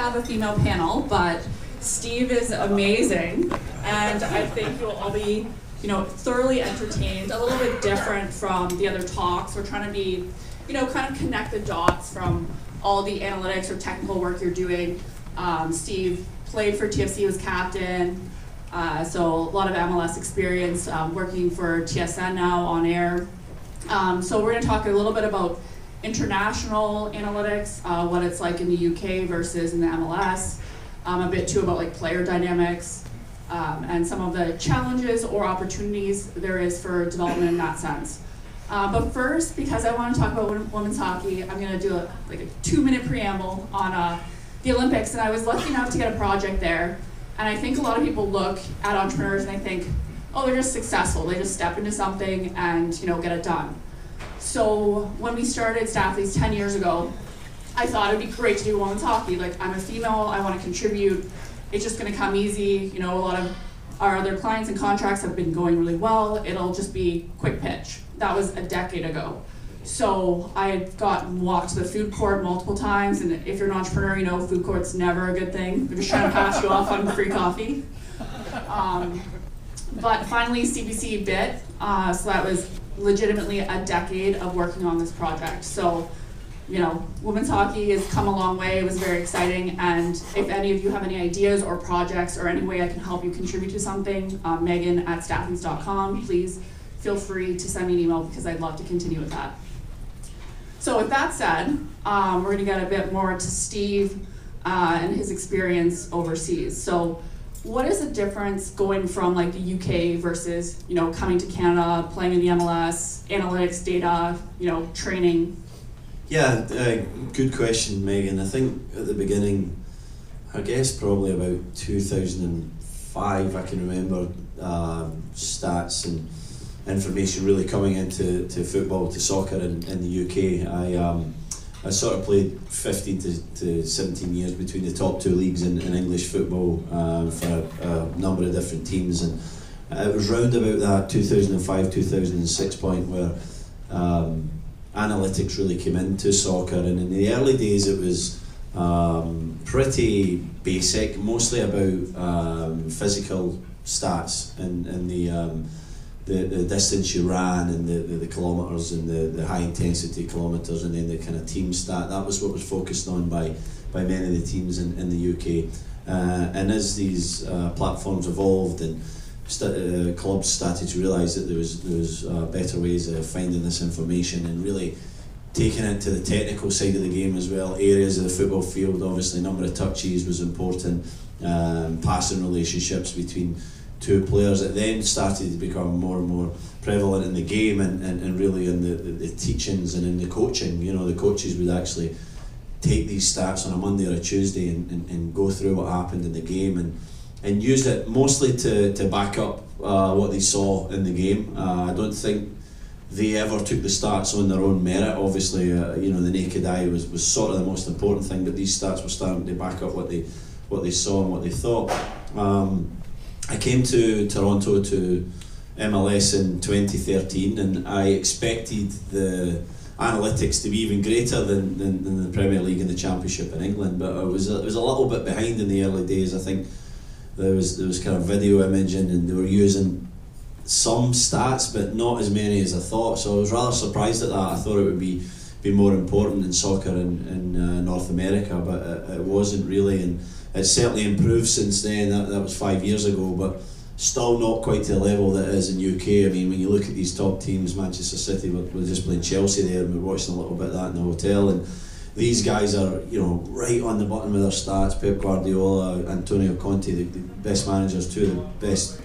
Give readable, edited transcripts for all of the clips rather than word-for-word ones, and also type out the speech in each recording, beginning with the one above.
have a female panel, but Steve is amazing, and I think you'll all be, thoroughly entertained. A little bit different from the other talks. We're trying to be, kind of connect the dots from all the analytics or technical work you're doing. Steve played for TFC, was captain, so a lot of MLS experience, working for TSN now on air. So we're going to talk a little bit about international analytics, what it's like in the UK versus in the MLS, a bit too about like player dynamics, and some of the challenges or opportunities there is for development in that sense. But first, because I want to talk about women's hockey, I'm going to do a 2-minute preamble on the Olympics, and I was lucky enough to get a project there. And I think a lot of people look at entrepreneurs and they think, oh, they're just successful. They just step into something and get it done. So when we started Staffleys 10 years ago, I thought it'd be great to do women's hockey. Like, I'm a female, I want to contribute. It's just going to come easy. A lot of our other clients and contracts have been going really well. It'll just be quick pitch. That was a decade ago. So I had walked to the food court multiple times, and if you're an entrepreneur, food court's never a good thing. They're just trying to pass you off on free coffee. But finally CBC bit, so that was legitimately a decade of working on this project. So, women's hockey has come a long way. It was very exciting, and if any of you have any ideas or projects or any way I can help you contribute to something, Meghan at staffleys.com, please feel free to send me an email because I'd love to continue with that. So with that said, we're going to get a bit more to Steve and his experience overseas. So what is the difference going from like the UK versus, coming to Canada, playing in the MLS, analytics, data, training? Yeah, good question, Meghan. I think at the beginning, I guess probably about 2005, I can remember stats and information really coming into football, to soccer in the UK. I sort of played 15 to 17 years between the top two leagues in English football for a number of different teams, and it was round about that 2005-2006 point where analytics really came into soccer, and in the early days it was pretty basic, mostly about physical stats and the distance you ran and the kilometres and the high intensity kilometres, and then the kind of team stat. That was what was focused on by many of the teams in the UK. And as these platforms evolved and clubs started to realise that there was better ways of finding this information and really taking it to the technical side of the game as well, areas of the football field, obviously number of touches was important, passing relationships between two players, it then started to become more and more prevalent in the game and really in the teachings and in the coaching. The coaches would actually take these stats on a Monday or a Tuesday and go through what happened in the game and used it mostly to back up what they saw in the game. I don't think they ever took the stats on their own merit. Obviously, the naked eye was sort of the most important thing, but these stats were starting to back up what they saw and what they thought. I came to Toronto to MLS in 2013, and I expected the analytics to be even greater than the Premier League and the Championship in England, but it was a little bit behind in the early days. I think there was kind of video imaging, and they were using some stats but not as many as I thought, so I was rather surprised at that. I thought it would be more important in soccer in North America, but it wasn't really, and it's certainly improved since then. That was 5 years ago, but still not quite to the level that it is in UK. I mean, when you look at these top teams, Manchester City, we're just playing Chelsea there, and we're watching a little bit of that in the hotel, and these guys are right on the bottom of their stats. Pep Guardiola, Antonio Conte, the best managers, two of the best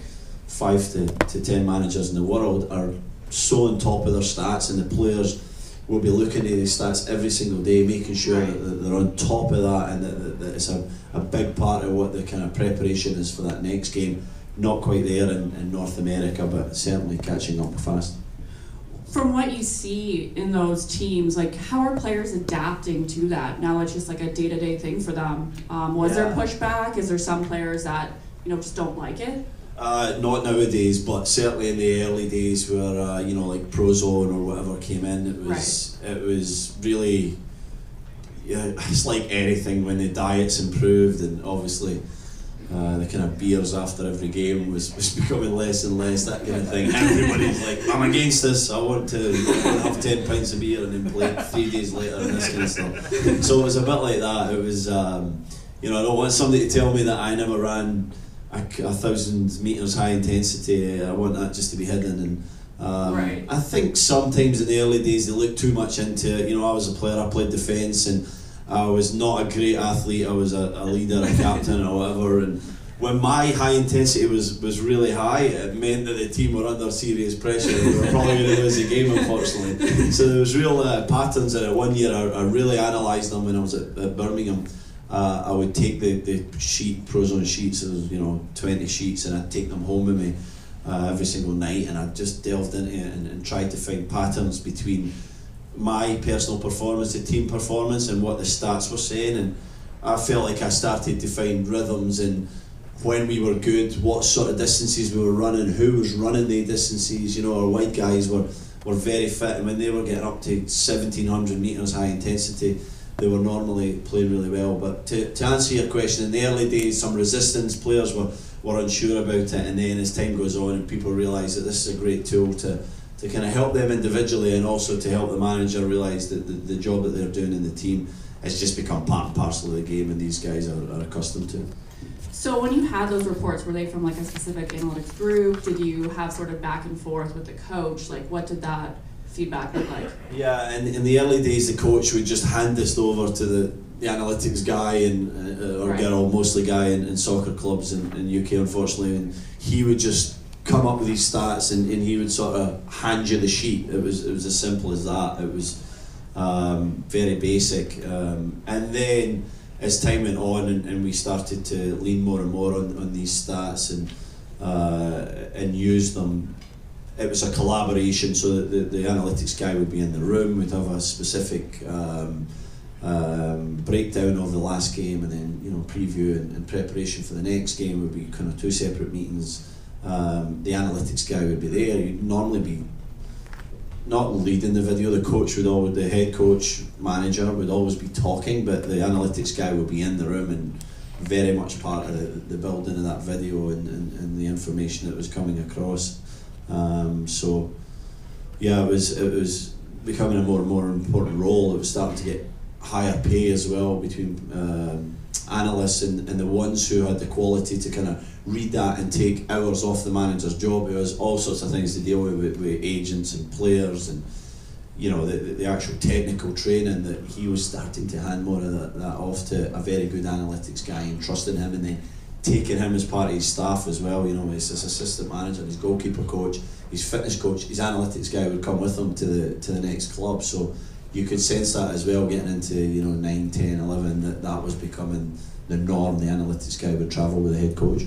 5 to 10 managers in the world, are so on top of their stats, and the players will be looking at these stats every single day, making sure that they're on top of that, and that it's a big part of what the kind of preparation is for that next game. Not quite there in North America, but certainly catching up fast. From what you see in those teams, like, how are players adapting to that? Now it's just like a day-to-day thing for them. Was there pushback? Is there some players that just don't like it? Not nowadays, but certainly in the early days where like Prozone or whatever came in, it was really yeah, it's like anything when the diet's improved, and obviously the kind of beers after every game was becoming less and less, that kind of thing. Everybody's like, I'm against this, I want to have 10 pints of beer and then play 3 days later and this kind of stuff. So it was a bit like that. It was, you know, I don't want somebody to tell me that I never ran a 1,000 metres high intensity. I want that just to be hidden. And right. I think sometimes in the early days they look too much into it. You know, I was a player, I played defence, and I was not a great athlete. I was a leader, a captain or whatever, and when my high intensity was really high, it meant that the team were under serious pressure. They were probably going to lose the game, unfortunately. So there was real patterns in it. One year I really analysed them when I was at Birmingham. I would take the Prozone sheets, there was, you know, 20 sheets, and I'd take them home with me every single night, and I just delved into it and tried to find patterns between my personal performance, the team performance, and what the stats were saying. And I felt like I started to find rhythms in when we were good, what sort of distances we were running, who was running the distances. You know, our white guys were very fit, and when they were getting up to 1,700 metres high intensity, they were normally playing really well. But to answer your question, in the early days, some resistance, players were unsure about it, and then as time goes on and people realise that this is a great tool to kind of help them individually, and also to help the manager realise that the job that they're doing in the team has just become part and parcel of the game, and these guys are accustomed to it. So when you had those reports, were they from like a specific analytics group? Did you have sort of back and forth with the coach? Like, what did that feedback look like? Yeah, and in the early days, the coach would just hand this over to the analytics guy or right. girl, mostly guy in soccer clubs in UK, unfortunately, and he would just come up with these stats, and he would sort of hand you the sheet. It was as simple as that. It was very basic, and then as time went on and we started to lean more and more on these stats and use them, it was a collaboration. So that the analytics guy would be in the room, we'd have a specific breakdown of the last game, and then, you know, preview and preparation for the next game would be kind of two separate meetings. The analytics guy would be there. You'd normally be not leading the video. The coach would always, the head coach, manager would always be talking, but the analytics guy would be in the room and very much part of the building of that video and the information that was coming across. So yeah, it was becoming a more and more important role. It was starting to get higher pay as well between analysts and the ones who had the quality to kind of read that and take hours off the manager's job. There was all sorts of things to deal with agents and players, and, you know, the actual technical training, that he was starting to hand more of that off to a very good analytics guy and trusting him, and then taking him as part of his staff as well. You know, his assistant manager, his goalkeeper coach, his fitness coach, his analytics guy would come with him to the next club. So you could sense that as well, getting into, you know, 9, 10, 11, that was becoming the norm. The analytics guy would travel with the head coach.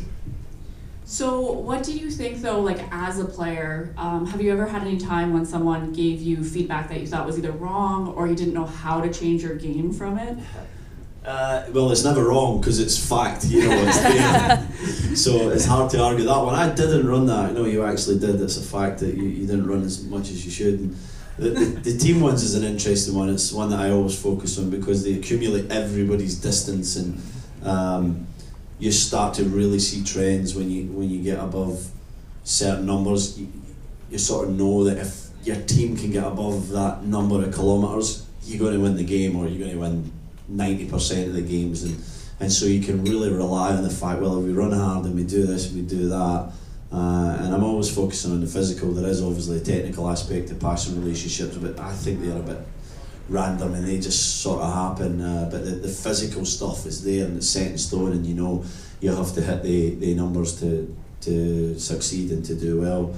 So what do you think, though, like as a player, have you ever had any time when someone gave you feedback that you thought was either wrong or you didn't know how to change your game from it? Well, it's never wrong because it's fact, you know, it's there. So it's hard to argue that one. I didn't run that. I know you actually did. It's a fact that you didn't run as much as you should. And the team ones is an interesting one. It's one that I always focus on because they accumulate everybody's distance, and you start to really see trends when you get above certain numbers. You sort of know that if your team can get above that number of kilometres, you're going to win the game, or you're going to win 90% of the games, and so you can really rely on the fact, well, if we run hard and we do this, we do that, and I'm always focusing on the physical. There is obviously a technical aspect to passing relationships, but I think they're a bit random and they just sort of happen, but the physical stuff is there and it's set in stone, and you know you have to hit the numbers to succeed and to do well.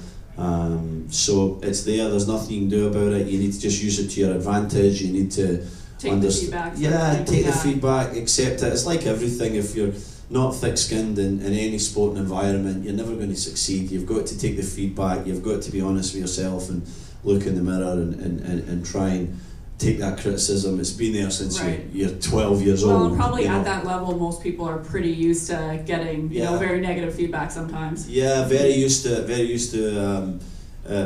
So it's there, there's nothing you can do about it. You need to just use it to your advantage. You need to take the feedback. Yeah, take the feedback, accept it. It's like everything. If you're not thick-skinned in any sporting environment, you're never going to succeed. You've got to take the feedback. You've got to be honest with yourself and look in the mirror and try and take that criticism. It's been there since you're 12 years old. Well, probably at that level, most people are pretty used to getting you know, very negative feedback sometimes. Yeah, very used to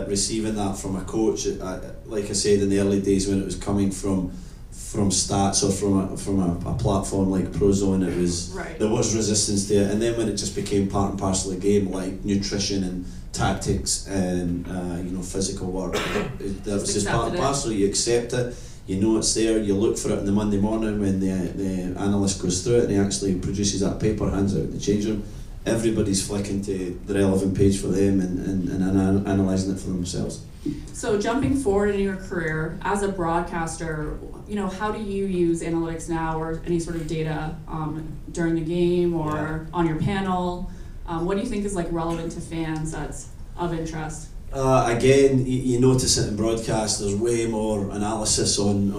receiving that from a coach. Like I said, in the early days when it was coming from from stats or from a platform like Prozone. It was there was resistance to it, and then when it just became part and parcel of the game, like nutrition and tactics and physical work, that was just part and parcel. You accept it, you know it's there, you look for it on the Monday morning when the analyst goes through it and he actually produces that paper, hands out in the change room. Everybody's flicking to the relevant page for them and analysing it for themselves. So jumping forward in your career as a broadcaster, how do you use analytics now, or any sort of data during the game or on your panel? What do you think is relevant to fans that's of interest? Again, you notice it in broadcast. There's way more analysis on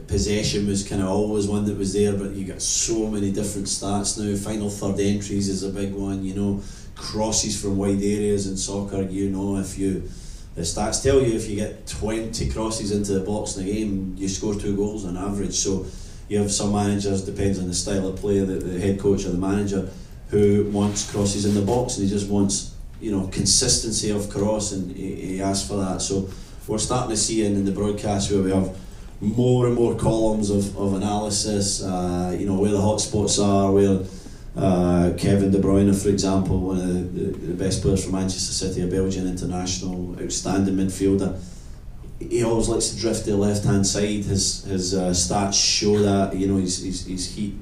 possession. Was kind of always one that was there, but you got so many different stats now. Final third entries is a big one. Crosses from wide areas in soccer. The stats tell you if you get 20 crosses into the box in a game, you score 2 goals on average. So you have some managers, depends on the style of play, the head coach or the manager, who wants crosses in the box and he just wants consistency of cross, and he asks for that. So we're starting to see in the broadcast where we have more and more columns of analysis, where the hot spots are, where Kevin De Bruyne, for example, one of the best players from Manchester City, a Belgian international, outstanding midfielder, he always likes to drift to the left hand side. His stats show that, his heat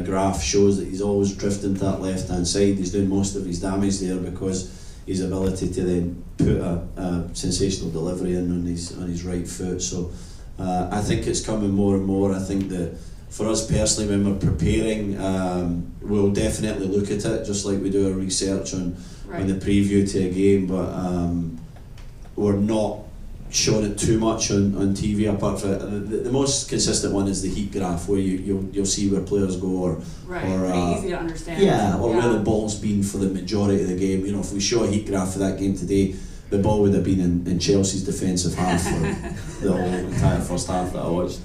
graph shows that he's always drifting to that left hand side. He's doing most of his damage there because his ability to then put a sensational delivery in on his right foot. So I think it's coming more and more. I think that for us personally, when we're preparing, we'll definitely look at it, just like we do our research on the preview to a game, but we're not showing it too much on TV. Apart from the most consistent one is the heat graph, where you'll see where players go, or pretty easy to understand. Where the ball's been for the majority of the game. If we show a heat graph for that game today, the ball would have been in Chelsea's defensive half for the whole entire first half that I watched.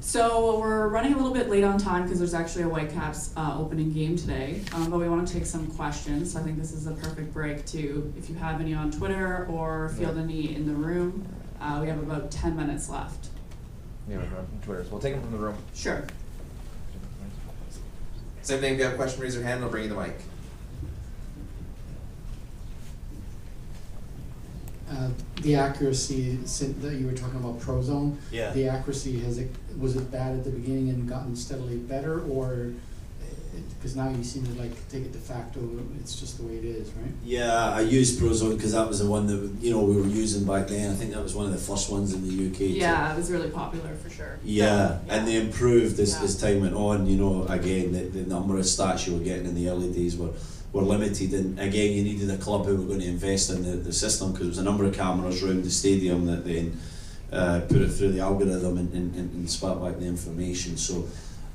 So we're running a little bit late on time because there's actually a Whitecaps opening game today, but we want to take some questions. So I think this is a perfect break to, if you have any on Twitter or field any in the room. We have about 10 minutes left. Yeah, from Twitter. So we'll take them from the room. Sure. Same thing. If you have a question, raise your hand. I'll bring you the mic. The accuracy that you were talking about, Prozone. Yeah. The accuracy was it bad at the beginning and gotten steadily better, or because now you seem to take it de facto? It's just the way it is, right? Yeah, I used Prozone because that was the one that we were using back then. I think that was one of the first ones in the UK. Yeah, it was really popular for sure. Yeah, and they improved as time went on. Again, the number of stats you were getting in the early days were limited, and again you needed a club who were going to invest in the system, because there was a number of cameras around the stadium that then put it through the algorithm and spat back the information. So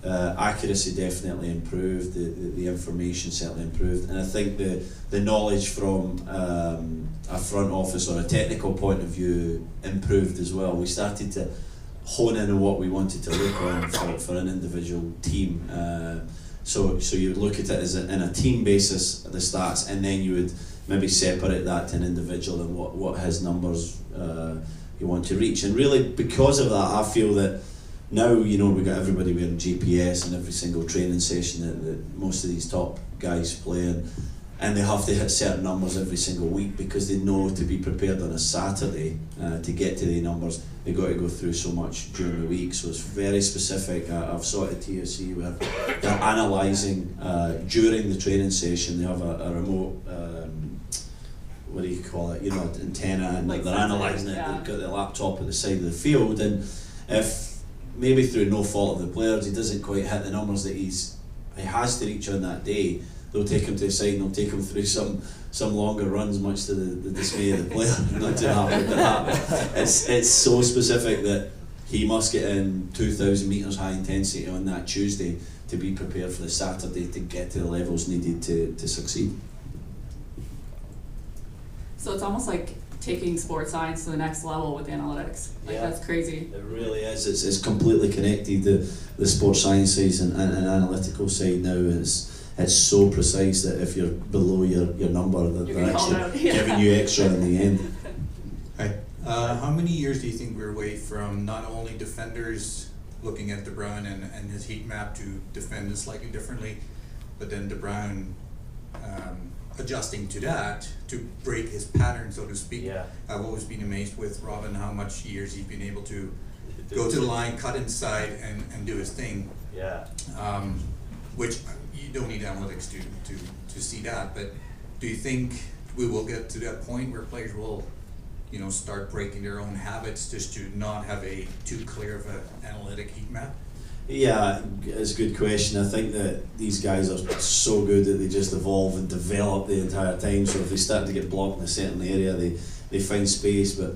accuracy definitely improved, the information certainly improved, and I think the knowledge from a front office or a technical point of view improved as well. We started to hone in on what we wanted to look on for an individual team. So you would look at it as in a team basis, the stats, and then you would maybe separate that to an individual and what his numbers you want to reach. And really, because of that, I feel that now we've got everybody wearing GPS in every single training session that most of these top guys play in, and they have to hit certain numbers every single week, because they know to be prepared on a Saturday to get to the numbers, they've got to go through so much during the week. So it's very specific. I've saw it at TSC where they're analysing during the training session. They have a remote, what do you call it, antenna, and they're analysing it. They've got the laptop at the side of the field, and if maybe through no fault of the players he doesn't quite hit the numbers that he has to reach on that day, they'll take him to the side and they'll take him through some longer runs, much to the dismay of the player. Not too happy with that. It's so specific that he must get in 2,000 metres high intensity on that Tuesday to be prepared for the Saturday to get to the levels needed to succeed. So it's almost like taking sports science to the next level with analytics. That's crazy. It really is. It's completely connected. The sports sciences and analytical side now is. It's so precise that if you're below your number, that they're actually giving you extra in the end. Hi, How many years do you think we're away from not only defenders looking at De Bruyne and his heat map to defend slightly differently, but then De Bruyne adjusting to that to break his pattern, so to speak? Yeah. I've always been amazed with Robin how much years he's been able to go to the line, cut inside, and do his thing. Yeah. Which you don't need analytics to see that, but do you think we will get to that point where players will, start breaking their own habits just to not have a too clear of an analytic heat map? Yeah, it's a good question. I think that these guys are so good that they just evolve and develop the entire time. So if they start to get blocked in a certain area, they find space. But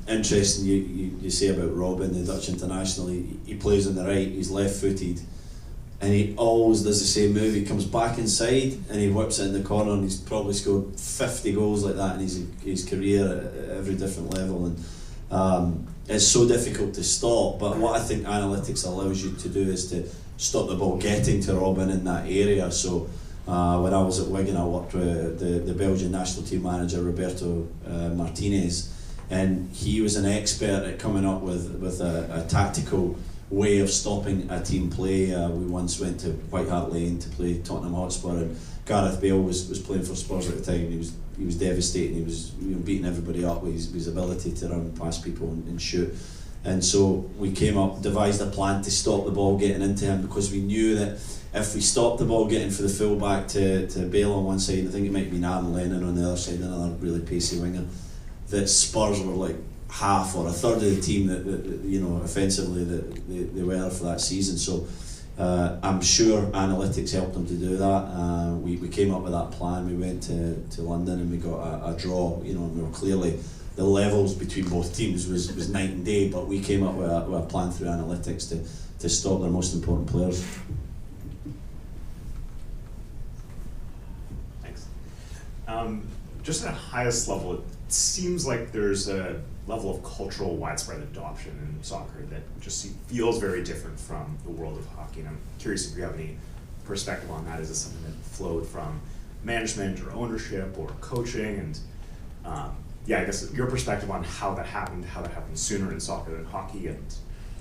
interesting, you say about Robin, the Dutch international. He plays on the right. He's left-footed, and he always does the same move. He comes back inside and he whips it in the corner, and he's probably scored 50 goals like that in his career at every different level. And it's so difficult to stop, but what I think analytics allows you to do is to stop the ball getting to Robin in that area. So when I was at Wigan, I worked with the Belgian national team manager Roberto Martinez, and he was an expert at coming up with a tactical way of stopping a team play. We once went to White Hart Lane to play Tottenham Hotspur, and Gareth Bale was playing for Spurs at the time. He was devastating. He was beating everybody up with his ability to run past people and shoot. And so we came up, devised a plan to stop the ball getting into him, because we knew that if we stopped the ball getting for the full back to Bale on one side, I think it might be Adam Lennon on the other side, another really pacey winger, that Spurs were like half or a third of the team that offensively that they were for that season. So I'm sure analytics helped them to do that. We came up with that plan. We went to London and we got a draw. And we were clearly, the levels between both teams was night and day, but we came up with a plan through analytics to stop their most important players. Thanks. Just at a highest level, it seems like there's a level of cultural widespread adoption in soccer that just feels very different from the world of hockey. And I'm curious if you have any perspective on that. Is this something that flowed from management or ownership or coaching? And I guess your perspective on how that happened sooner in soccer than hockey, and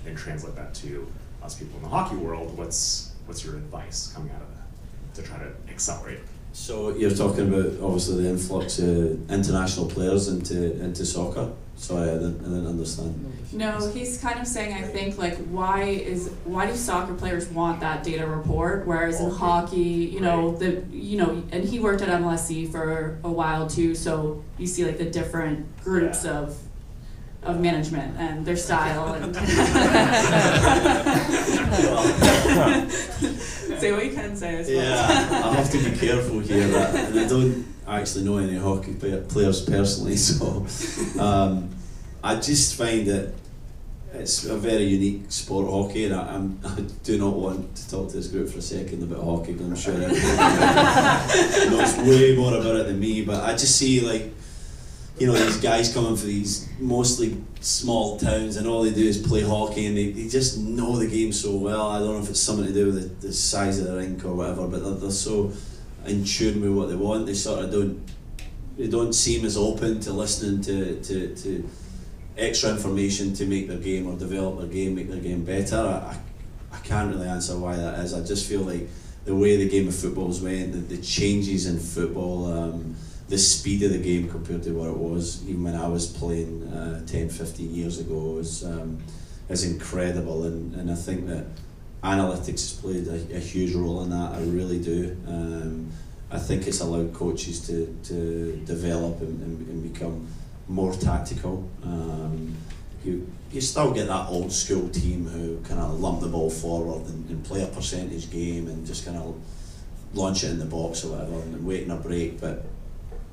then translate that to us people in the hockey world. What's your advice coming out of that to try to accelerate? So you're talking about obviously the influx of international players into soccer. Sorry, I didn't understand. No, he's kind of saying, I think, like, why do soccer players want that data report, whereas in hockey, and he worked at MLSC for a while too, so you see like the different groups of management and their style and say what you can say, I suppose. Yeah, I have to be careful here, and I don't actually know any hockey players personally, so I just find that it's a very unique sport, hockey, and I do not want to talk to this group for a second about hockey, because I'm sure everybody knows way more about it than me. But I just see, like, these guys coming from these mostly small towns, and all they do is play hockey, and they just know the game so well. I don't know if it's something to do with the size of the rink or whatever, but they're so in tune with what they want. They sort of don't seem as open to listening to extra information to make their game or develop their game, make their game better. I can't really answer why that is. I just feel like the way the game of football's went, the changes in football, the speed of the game compared to what it was even when I was playing 10, 15 years ago is incredible, and I think that analytics has played a huge role in that. I really do. I think it's allowed coaches to develop and become more tactical. You still get that old school team who kind of lump the ball forward and play a percentage game and just kind of launch it in the box or whatever and wait in a break, but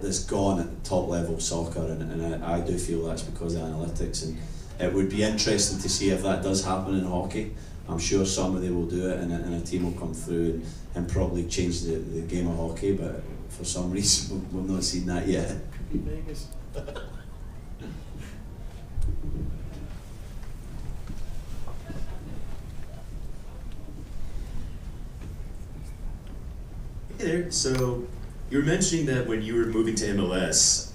it's gone at the top level of soccer, and I do feel that's because of analytics, and it would be interesting to see if that does happen in hockey. I'm sure somebody will do it, and a team will come through and probably change the game of hockey, but for some reason we've not seen that yet. Hey there. So You were mentioning that when you were moving to MLS,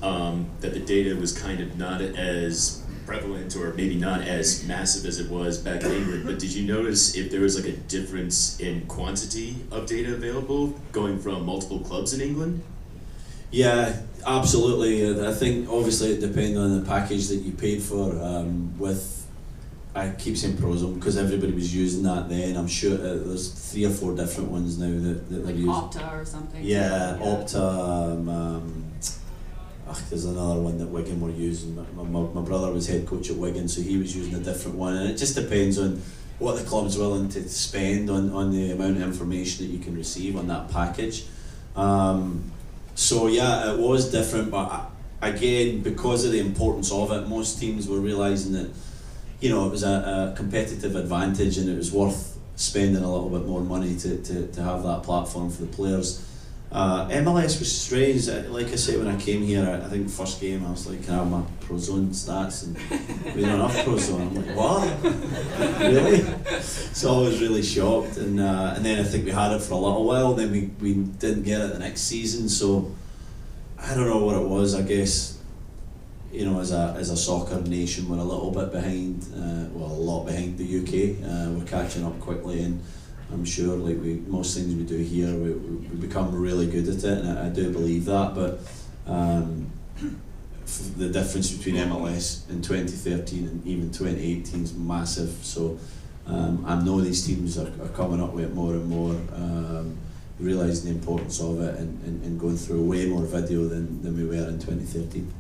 that the data was kind of not as prevalent or maybe not as massive as it was back in England, but did you notice if there was like a difference in quantity of data available going from multiple clubs in England? Yeah, absolutely. I think obviously it depends on the package that you paid for. I keep saying Prozone because everybody was using that then. I'm sure there's 3 or 4 different ones now that they're Like using. Opta or something. Yeah, Opta. There's another one that Wigan were using. My brother was head coach at Wigan, so he was using a different one. And it just depends on what the club's willing to spend on the amount of information that you can receive on that package. So yeah, it was different, but again, because of the importance of it, most teams were realising that, you know, it was a competitive advantage and it was worth spending a little bit more money to have that platform for the players. MLS was strange. Like I said, when I came here, I think the first game I was like, can I have my Prozone stats? And we don't have Prozone. I'm like, what? Really? So I was really shocked. And then I think we had it for a little while, then we didn't get it the next season. So I don't know what it was. I guess, you know, as a soccer nation, we're a little bit behind, a lot behind the UK. We're catching up quickly, and I'm sure, like most things we do here, we become really good at it, and I do believe that. But the difference between MLS in 2013 and even 2018 is massive. So I know these teams are coming up with it more and more, realising the importance of it, and going through way more video than we were in 2013.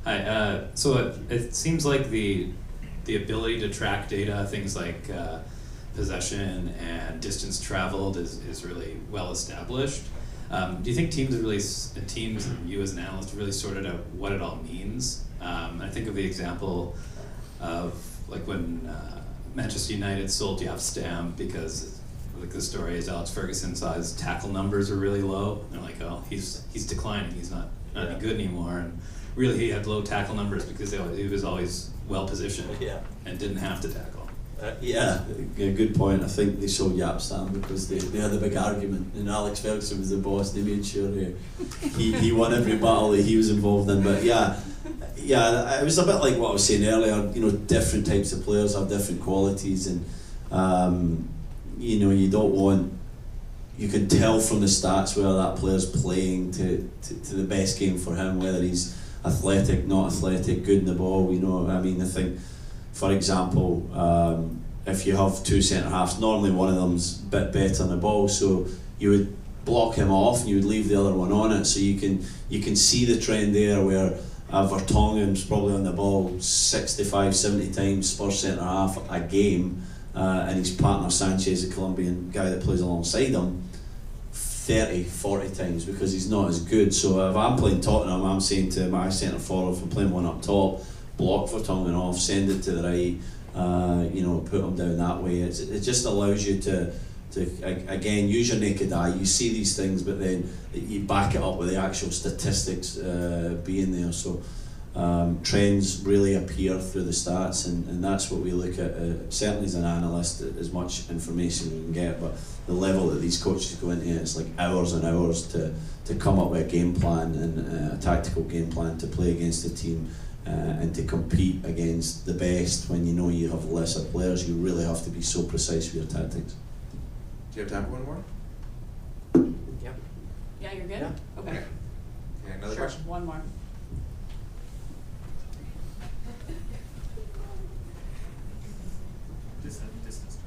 Hi. So it seems like the ability to track data, things like possession and distance traveled, is really well established. Do you think teams and you as an analyst really sorted out what it all means? I think of the example of like when Manchester United sold Jaap Stam because, like the story is, Alex Ferguson saw his tackle numbers are really low. They're like, oh, he's declining. He's not any good anymore. And really, he had low tackle numbers because he was always well positioned and didn't have to tackle. Yeah, good point. I think they sold Jaap Stam because they had a big argument, and Alex Ferguson was the boss. They made sure he won every battle that he was involved in. But yeah, it was a bit like what I was saying earlier. You know, different types of players have different qualities, and you know, you don't want. You can tell from the stats whether that player's playing to the best game for him, whether he's athletic, not athletic, good in the ball. You know, I mean, I think, for example, if you have 2 centre halves, normally one of them's a bit better on the ball, so you would block him off and you would leave the other one on it. So you can see the trend there where Vertonghen's probably on the ball 65, 70 times, Spurs centre half a game, and his partner Sanchez, the Colombian guy that plays alongside him, 30, 40 times, because he's not as good. So if I'm playing Tottenham, I'm saying to my centre forward, if I'm playing one up top, block Vertonghen off, send it to the right, you know, put him down that way. It just allows you to again use your naked eye. You see these things, but then you back it up with the actual statistics being there. So trends really appear through the stats, and that's what we look at. Certainly as an analyst, as much information we can get, but the level that these coaches go into, it's like hours and hours to come up with a game plan and a tactical game plan to play against a team and to compete against the best. When you know you have lesser players, you really have to be so precise with your tactics. Do you have time for one more? Yeah, you're good? Yeah. Okay. Okay, another Sure, question? one more. Distance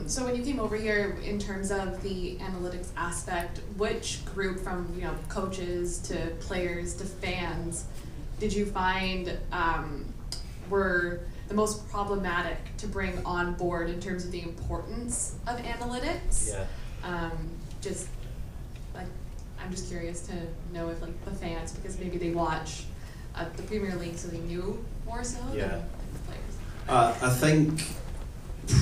So when you came over here, in terms of the analytics aspect, which group, from coaches to players to fans, did you find were the most problematic to bring on board in terms of the importance of analytics? Yeah. Just like, I'm just curious to know if like the fans, because maybe they watch the Premier League, so they knew more so than the players. I think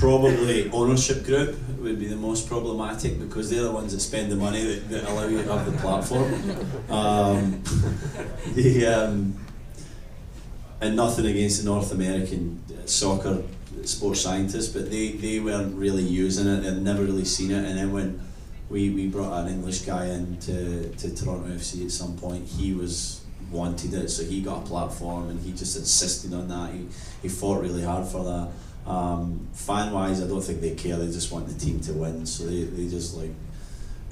probably ownership group would be the most problematic, because they're the ones that spend the money that allow you to have the platform. And nothing against the North American soccer sports scientists, but they weren't really using it. They'd never really seen it. And then when we brought an English guy in to Toronto FC at some point, he wanted it, so he got a platform and he just insisted on that. He fought really hard for that. Fan wise, I don't think they care. They just want the team to win, so they just like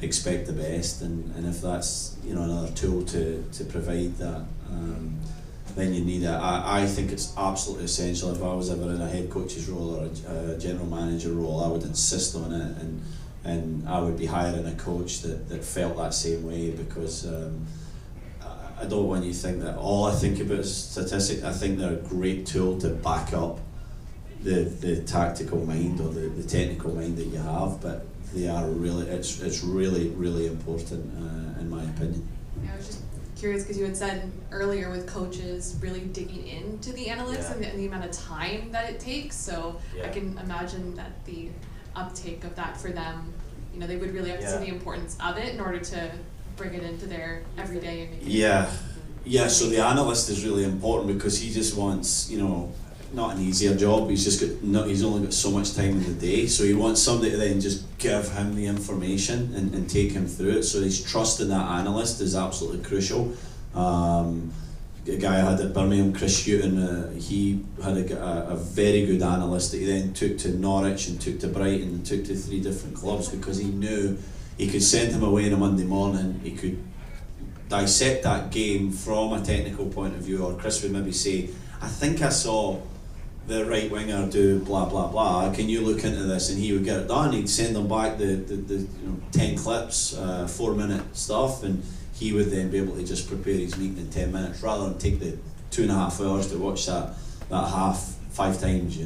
expect the best. And if that's another tool to provide that, then you need it. I think it's absolutely essential. If I was ever in a head coach's role or a general manager role, I would insist on it, and I would be hiring a coach that felt that same way, because I don't want you to think that all I think about is statistics. I think they're a great tool to back up the tactical mind or the technical mind that you have, but they are really, it's really, really important in my opinion. Yeah, I was just curious because you had said earlier with coaches really digging into the analytics and the amount of time that it takes, so I can imagine that the uptake of that for them, they would really have to see the importance of it in order to bring it into their everyday and so the analyst is really important because he just wants, not an easier job. He's only got so much time in the day, so he wants somebody to then just give him the information and take him through it. So he's trusting that analyst is absolutely crucial. A guy I had at Birmingham, Chris Houghton, he had a very good analyst that he then took to Norwich and took to Brighton and took to 3 different clubs, because he knew he could send him away on a Monday morning, he could dissect that game from a technical point of view, or Chris would maybe say, I think I saw the right winger do blah blah blah, can you look into this? And he would get it done. He'd send them back the 10 clips, 4-minute stuff, and he would then be able to just prepare his meeting in 10 minutes rather than take the 2.5 hours to watch that half 5 times,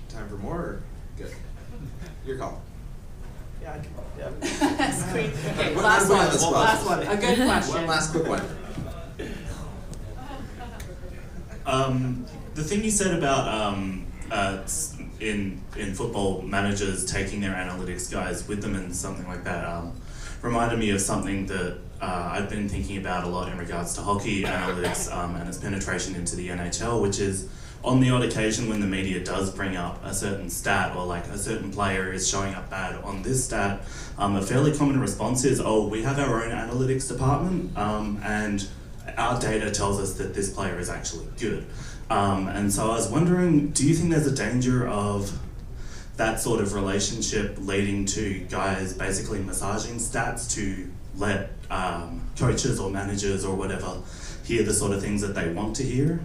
Time for more? Or good. Your call. Yeah, Sweet. Okay, What- last what one. about this one? Last one. A good question. One last quick one. The thing you said about in football, managers taking their analytics guys with them and something like that reminded me of something that I've been thinking about a lot in regards to hockey analytics and its penetration into the NHL, which is on the odd occasion when the media does bring up a certain stat, or like a certain player is showing up bad on this stat, a fairly common response is, oh, we have our own analytics department and our data tells us that this player is actually good. And so I was wondering, do you think there's a danger of that sort of relationship leading to guys basically massaging stats to let coaches or managers or whatever hear the sort of things that they want to hear?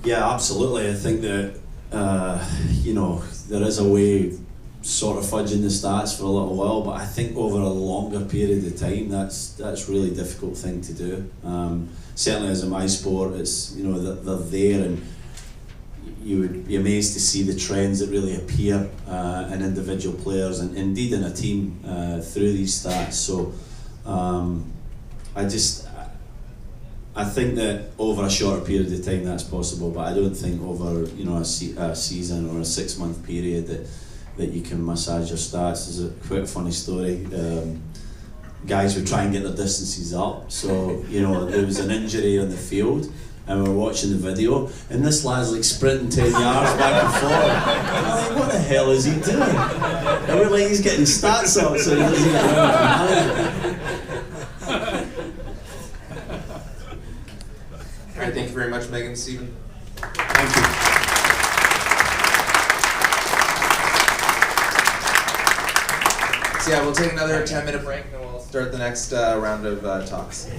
Yeah, absolutely. I think that there is a way sort of fudging the stats for a little while, but I think over a longer period of time, that's a really difficult thing to do. Certainly as in my sport, it's they're there, and you would be amazed to see the trends that really appear in individual players and indeed in a team through these stats. So I think that over a shorter period of time that's possible, but I don't think over a season or a 6-month period that you can massage your stats. There's quite a funny story. Guys would try and get their distances up, so there was an injury on the field and we're watching the video and this lad's like sprinting 10 yards back and forth, and I'm like, what the hell is he doing? And we're like, he's getting stats up so he doesn't get around. All right, thank you very much, Meghan and Stephen. Thank you. So yeah, we'll take another 10-minute break and we'll start the next round of talks.